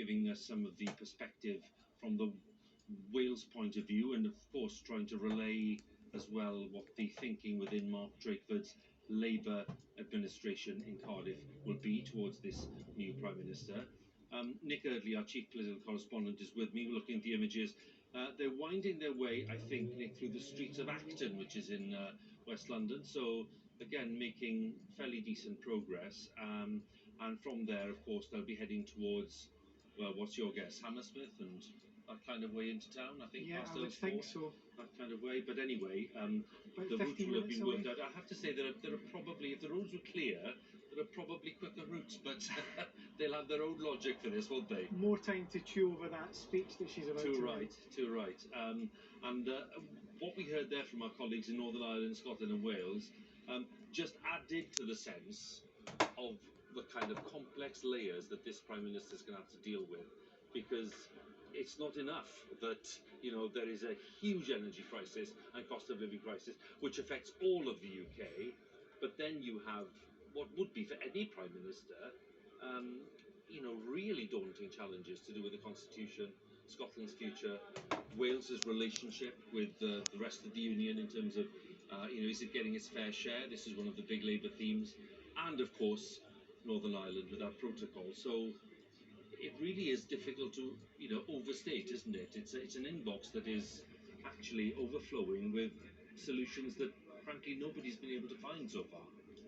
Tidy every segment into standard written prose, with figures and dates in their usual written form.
giving us some of the perspective from the Wales point of view, and of course trying to relay as well what the thinking within Mark Drakeford's Labour administration in Cardiff will be towards this new Prime Minister. Nick Eardley, our chief political correspondent, is with me. We're looking at the images. They're winding their way, I think, Nick, through the streets of Acton, which is in West London. So, again, making fairly decent progress. And from there, of course, they'll be heading towards, well, what's your guess? Hammersmith and that kind of way into town, I think. Yeah, past I would think so. That kind of way. But anyway, About the route 15 will have been minutes worked out. I have to say there are probably, if the roads were clear, there are probably quicker routes, but they'll have their own logic for this, won't they? More time to chew over that speech that she's about to right, too right. And what we heard there from our colleagues in Northern Ireland, Scotland and Wales just added to the sense of the kind of complex layers that this Prime Minister is going to have to deal with, because it's not enough that, you know, there is a huge energy crisis and cost of living crisis which affects all of the UK, but then you have what would be for any Prime Minister, you know, really daunting challenges to do with the Constitution, Scotland's future, Wales's relationship with the rest of the Union in terms of, you know, is it getting its fair share? This is one of the big Labour themes, and of course Northern Ireland with that protocol. So it really is difficult to, you know, overstate, isn't it? It's an inbox that is actually overflowing with solutions that, frankly, nobody's been able to find so far.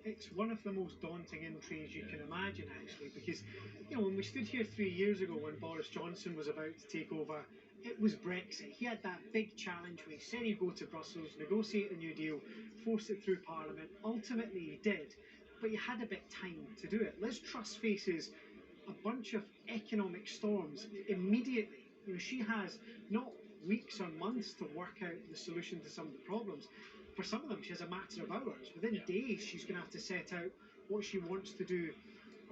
It's one of the most daunting intrigues you can imagine, actually, because, you know, when we stood here 3 years ago when Boris Johnson was about to take over, it was Brexit. He had that big challenge where he said he'd go to Brussels, negotiate a new deal, force it through Parliament. Ultimately, he did, but he had a bit of time to do it. Liz Truss faces a bunch of economic storms immediately. You know, she has not weeks or months to work out the solution to some of the problems. For some of them, she has a matter of hours. Within days, she's going to have to set out what she wants to do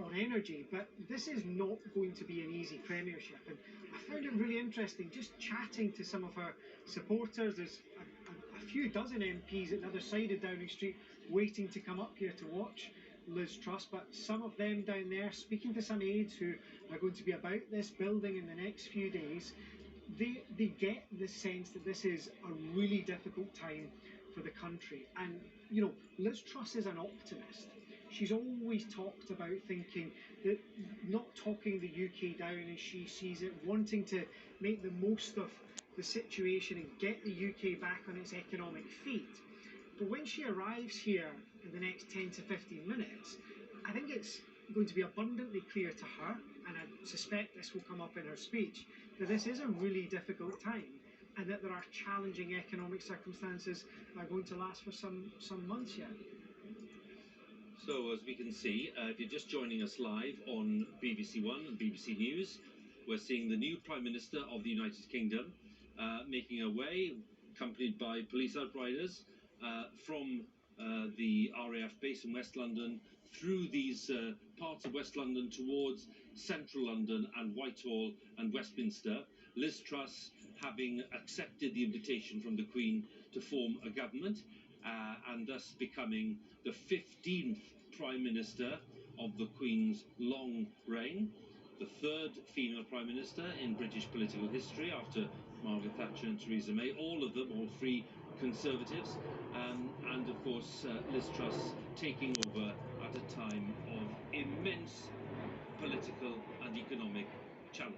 on energy. But this is not going to be an easy premiership. And I found it really interesting just chatting to some of her supporters. There's a few dozen MPs at the other side of Downing Street waiting to come up here to watch Liz Truss, but some of them down there speaking to some aides who are going to be about this building in the next few days, they get the sense that this is a really difficult time for the country. And, you know, Liz Truss is an optimist. She's always talked about thinking that, not talking the UK down as she sees it, wanting to make the most of the situation and get the UK back on its economic feet. But when she arrives here in the next 10 to 15 minutes, I think it's going to be abundantly clear to her, and I suspect this will come up in her speech, that this is a really difficult time and that there are challenging economic circumstances that are going to last for some months yet. So, as we can see, if you're just joining us live on BBC One and BBC News, we're seeing the new Prime Minister of the United Kingdom making her way, accompanied by police outriders, from the RAF base in West London through these parts of West London towards central London and Whitehall and Westminster. Liz Truss having accepted the invitation from the Queen to form a government and thus becoming the 15th Prime Minister of the Queen's long reign, the third female Prime Minister in British political history after Margaret Thatcher and Theresa May, all of them, all three Conservatives, and of course Liz Truss taking over at a time of immense political and economic challenge.